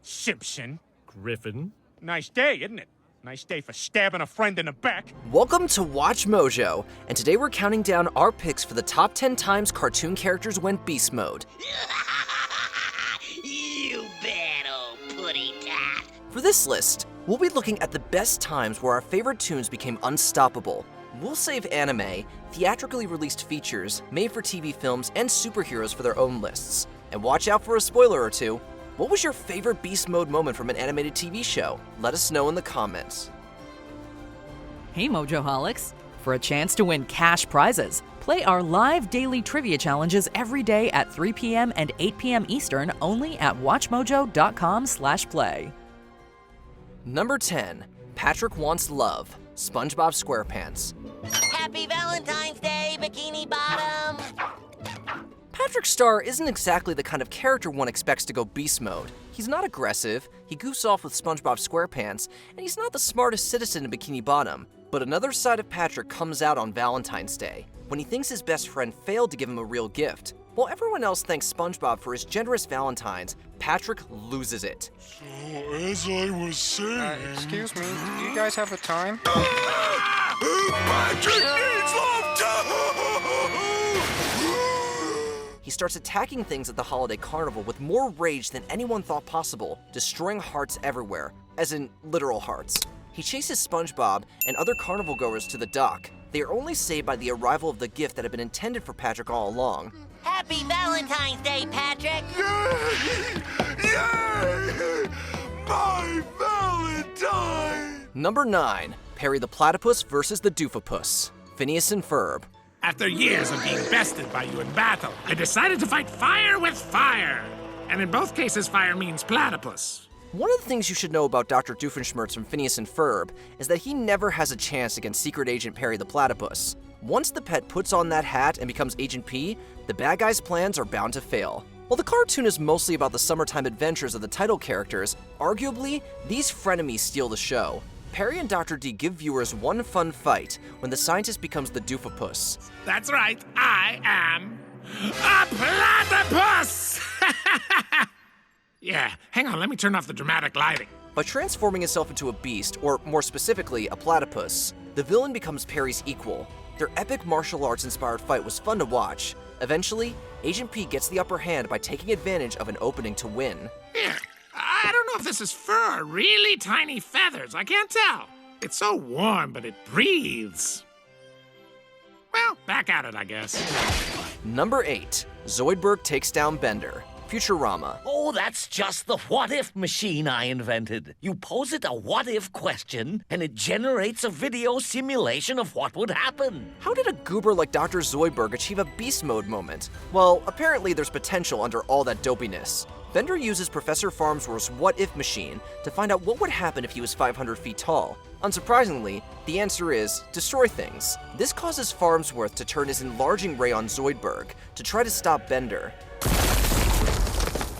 Simpson. Griffin. Nice day, isn't it? Nice day for stabbing a friend in the back. Welcome to Watch Mojo, and today we're counting down our picks for the top 10 times cartoon characters went beast mode. You bad old putty tat. For this list, we'll be looking at the best times where our favorite toons became unstoppable. We'll save anime, theatrically released features, made-for-TV films, and superheroes for their own lists. And watch out for a spoiler or two. What was your favorite beast mode moment from an animated TV show? Let us know in the comments. Hey Mojoholics! For a chance to win cash prizes, play our live daily trivia challenges every day at 3 p.m. and 8 p.m. Eastern only at WatchMojo.com/play. Number 10. Patrick Wants Love, SpongeBob SquarePants. Happy Valentine's Day, Bikini Bottom. Patrick Star isn't exactly the kind of character one expects to go beast mode. He's not aggressive, he goofs off with SpongeBob SquarePants, and he's not the smartest citizen in Bikini Bottom. But another side of Patrick comes out on Valentine's Day, when he thinks his best friend failed to give him a real gift. While everyone else thanks SpongeBob for his generous Valentines, Patrick loses it. So, as I was saying... Excuse me, do you guys have the time? Patrick needs love too! He starts attacking things at the holiday carnival with more rage than anyone thought possible, destroying hearts everywhere, as in literal hearts. He chases SpongeBob and other carnival goers to the dock. They are only saved by the arrival of the gift that had been intended for Patrick all along. Happy Valentine's Day, Patrick. Yay! Yay! My Valentine! Number 9. Perry the Platypus versus the Doofapus. Phineas and Ferb. After years of being bested by you in battle, I decided to fight fire with fire. And in both cases, fire means platypus. One of the things you should know about Dr. Doofenshmirtz from Phineas and Ferb is that he never has a chance against Secret Agent Perry the Platypus. Once the pet puts on that hat and becomes Agent P, the bad guy's plans are bound to fail. While the cartoon is mostly about the summertime adventures of the title characters, arguably, these frenemies steal the show. Perry and Dr. D give viewers one fun fight when the scientist becomes the Doofapus. That's right, I am a platypus! Yeah, hang on, let me turn off the dramatic lighting. By transforming himself into a beast, or more specifically, a platypus, the villain becomes Perry's equal. Their epic martial arts-inspired fight was fun to watch. Eventually, Agent P gets the upper hand by taking advantage of an opening to win. Here, I don't know if this is fur or really tiny feathers. I can't tell. It's so warm, but it breathes. Well, back at it, I guess. Number 8. Zoidberg Takes Down Bender, Futurama. Oh, that's just the what-if machine I invented. You pose it a what-if question, and it generates a video simulation of what would happen. How did a goober like Dr. Zoidberg achieve a beast mode moment? Well, apparently there's potential under all that dopiness. Bender uses Professor Farnsworth's what-if machine to find out what would happen if he was 500 feet tall. Unsurprisingly, the answer is destroy things. This causes Farnsworth to turn his enlarging ray on Zoidberg to try to stop Bender.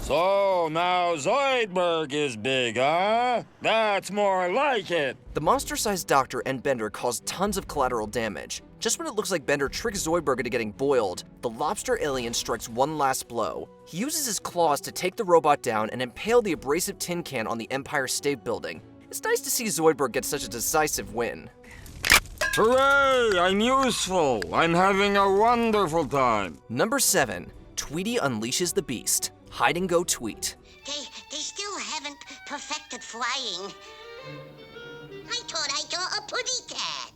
So now Zoidberg is big, huh? That's more like it. The monster-sized doctor and Bender cause tons of collateral damage. Just when it looks like Bender tricks Zoidberg into getting boiled, the lobster alien strikes one last blow. He uses his claws to take the robot down and impale the abrasive tin can on the Empire State Building. It's nice to see Zoidberg get such a decisive win. Hooray! I'm useful. I'm having a wonderful time. Number 7. Tweety Unleashes the Beast, Hide and Go Tweet. They still haven't perfected flying. I thought I saw a putty cat.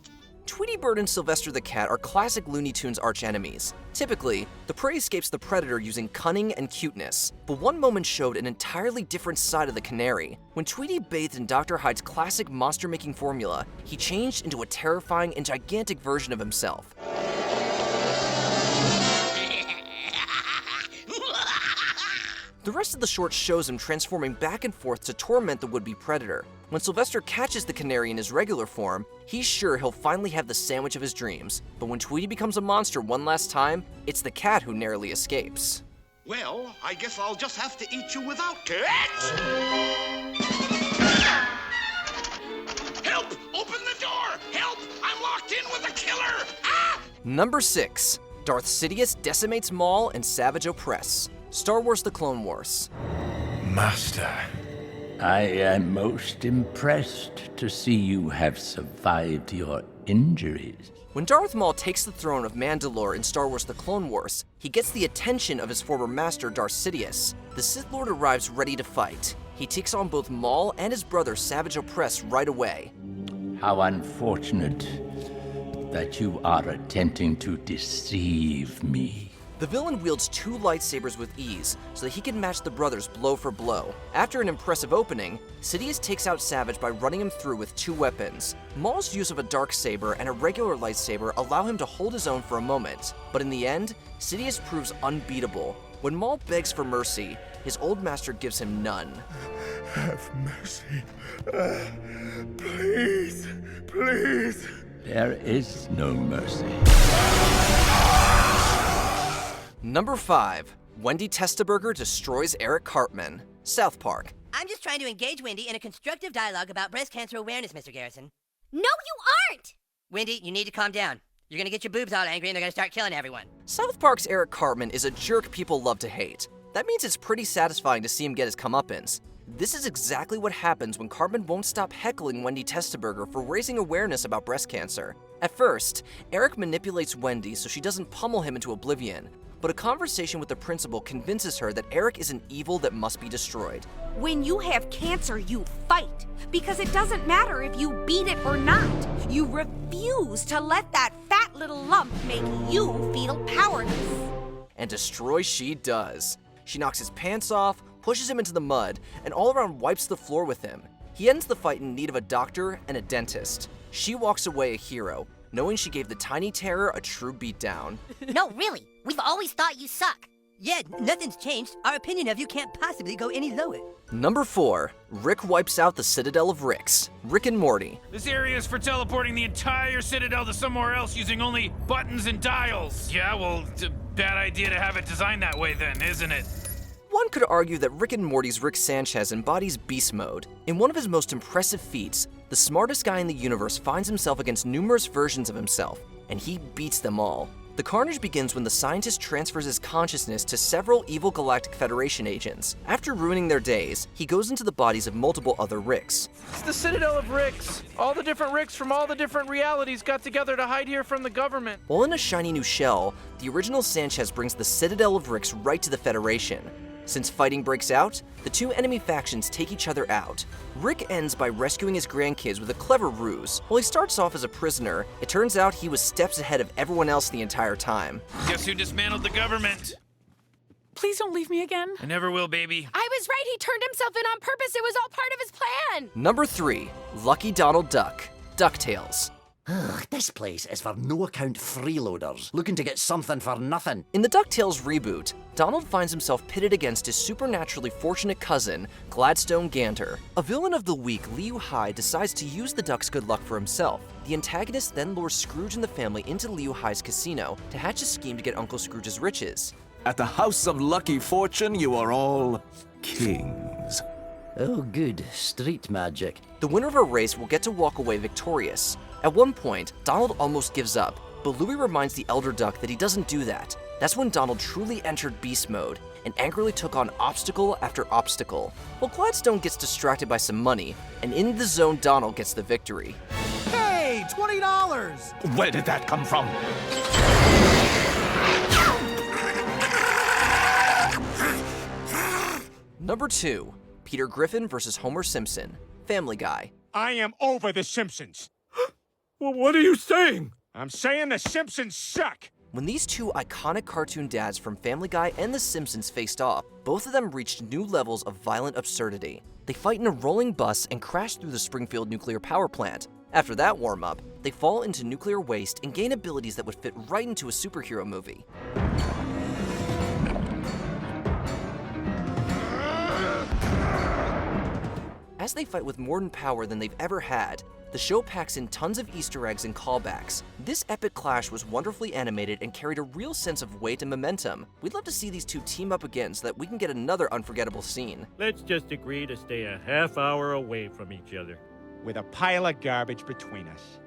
Tweety Bird and Sylvester the Cat are classic Looney Tunes archenemies. Typically, the prey escapes the predator using cunning and cuteness, but one moment showed an entirely different side of the canary. When Tweety bathed in Dr. Hyde's classic monster-making formula, he changed into a terrifying and gigantic version of himself. The rest of the short shows him transforming back and forth to torment the would-be predator. When Sylvester catches the canary in his regular form, he's sure he'll finally have the sandwich of his dreams. But when Tweety becomes a monster one last time, it's the cat who narrowly escapes. Well, I guess I'll just have to eat you without cat. Help! Open the door! Help! I'm locked in with a killer! Ah! Number 6. Darth Sidious decimates Maul and Savage Opress, Star Wars The Clone Wars. Master, I am most impressed to see you have survived your injuries. When Darth Maul takes the throne of Mandalore in Star Wars The Clone Wars, he gets the attention of his former master, Darth Sidious. The Sith Lord arrives ready to fight. He takes on both Maul and his brother Savage Opress right away. How unfortunate that you are attempting to deceive me. The villain wields 2 lightsabers with ease so that he can match the brothers blow for blow. After an impressive opening, Sidious takes out Savage by running him through with 2 weapons. Maul's use of a dark saber and a regular lightsaber allow him to hold his own for a moment, but in the end, Sidious proves unbeatable. When Maul begs for mercy, his old master gives him none. Have mercy. Please, please. There is no mercy. Number 5. Wendy Testaburger destroys Eric Cartman. South Park. I'm just trying to engage Wendy in a constructive dialogue about breast cancer awareness, Mr. Garrison. No, you aren't! Wendy, you need to calm down. You're gonna get your boobs all angry and they're gonna start killing everyone. South Park's Eric Cartman is a jerk people love to hate. That means it's pretty satisfying to see him get his comeuppance. This is exactly what happens when Cartman won't stop heckling Wendy Testaburger for raising awareness about breast cancer. At first, Eric manipulates Wendy so she doesn't pummel him into oblivion, but a conversation with the principal convinces her that Eric is an evil that must be destroyed. When you have cancer, you fight, because it doesn't matter if you beat it or not. You refuse to let that fat little lump make you feel powerless. And destroy she does. She knocks his pants off, pushes him into the mud, and all around wipes the floor with him. He ends the fight in need of a doctor and a dentist. She walks away a hero, knowing she gave the tiny terror a true beatdown. No, really. We've always thought you suck. Yeah, nothing's changed. Our opinion of you can't possibly go any lower. Number 4. Rick wipes out the Citadel of Ricks. Rick and Morty. This area is for teleporting the entire Citadel to somewhere else using only buttons and dials. Yeah, well, it's a bad idea to have it designed that way then, isn't it? One could argue that Rick and Morty's Rick Sanchez embodies beast mode. In one of his most impressive feats, the smartest guy in the universe finds himself against numerous versions of himself, and he beats them all. The carnage begins when the scientist transfers his consciousness to several evil Galactic Federation agents. After ruining their days, he goes into the bodies of multiple other Ricks. It's the Citadel of Ricks. All the different Ricks from all the different realities got together to hide here from the government. While in a shiny new shell, the original Sanchez brings the Citadel of Ricks right to the Federation. Since fighting breaks out, the 2 enemy factions take each other out. Rick ends by rescuing his grandkids with a clever ruse. While he starts off as a prisoner, it turns out he was steps ahead of everyone else the entire time. Guess who dismantled the government? Please don't leave me again. I never will, baby. I was right. He turned himself in on purpose. It was all part of his plan. Number 3. Lucky Donald Duck. DuckTales. This place is for no-account freeloaders looking to get something for nothing. In the DuckTales reboot, Donald finds himself pitted against his supernaturally fortunate cousin, Gladstone Gander. A villain of the week, Liu Hai, decides to use the Duck's good luck for himself. The antagonist then lures Scrooge and the family into Liu Hai's casino to hatch a scheme to get Uncle Scrooge's riches. At the House of Lucky Fortune, you are all kings. Oh, good. Street magic. The winner of a race will get to walk away victorious. At one point, Donald almost gives up, but Louie reminds the Elder Duck that he doesn't do that. That's when Donald truly entered beast mode and angrily took on obstacle after obstacle. Well, Gladstone gets distracted by some money, and in the zone, Donald gets the victory. Hey, $20! Where did that come from? Number 2. Peter Griffin versus Homer Simpson. Family Guy. I am over the Simpsons. Well, what are you saying? I'm saying the Simpsons suck. When these 2 iconic cartoon dads from Family Guy and The Simpsons faced off, both of them reached new levels of violent absurdity. They fight in a rolling bus and crash through the Springfield nuclear power plant. After that warm-up, they fall into nuclear waste and gain abilities that would fit right into a superhero movie. As they fight with more power than they've ever had, the show packs in tons of Easter eggs and callbacks. This epic clash was wonderfully animated and carried a real sense of weight and momentum. We'd love to see these 2 team up again so that we can get another unforgettable scene. Let's just agree to stay a half hour away from each other. With a pile of garbage between us.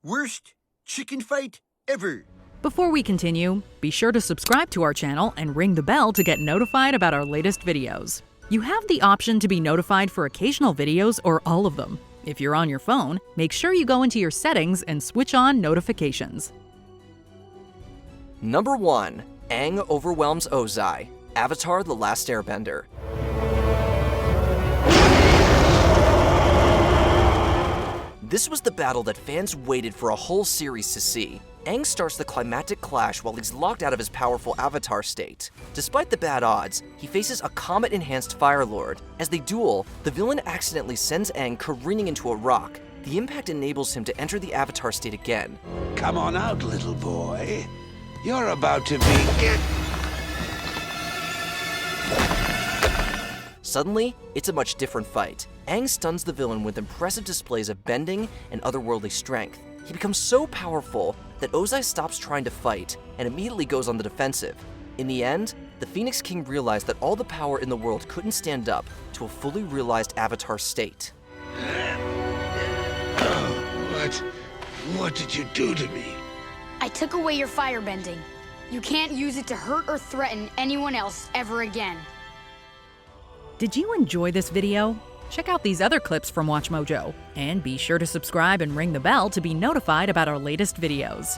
Worst chicken fight ever. Before we continue, be sure to subscribe to our channel and ring the bell to get notified about our latest videos. You have the option to be notified for occasional videos or all of them. If you're on your phone, make sure you go into your settings and switch on notifications. Number 1. Aang Overwhelms Ozai, Avatar: The Last Airbender. This was the battle that fans waited for a whole series to see. Aang starts the climactic clash while he's locked out of his powerful avatar state. Despite the bad odds, he faces a comet-enhanced Fire Lord. As they duel, the villain accidentally sends Aang careening into a rock. The impact enables him to enter the avatar state again. Come on out, little boy. You're about to be... Suddenly, it's a much different fight. Aang stuns the villain with impressive displays of bending and otherworldly strength. He becomes so powerful that Ozai stops trying to fight and immediately goes on the defensive. In the end, the Phoenix King realized that all the power in the world couldn't stand up to a fully realized avatar state. What did you do to me? I took away your firebending. You can't use it to hurt or threaten anyone else ever again. Did you enjoy this video? Check out these other clips from WatchMojo, and be sure to subscribe and ring the bell to be notified about our latest videos.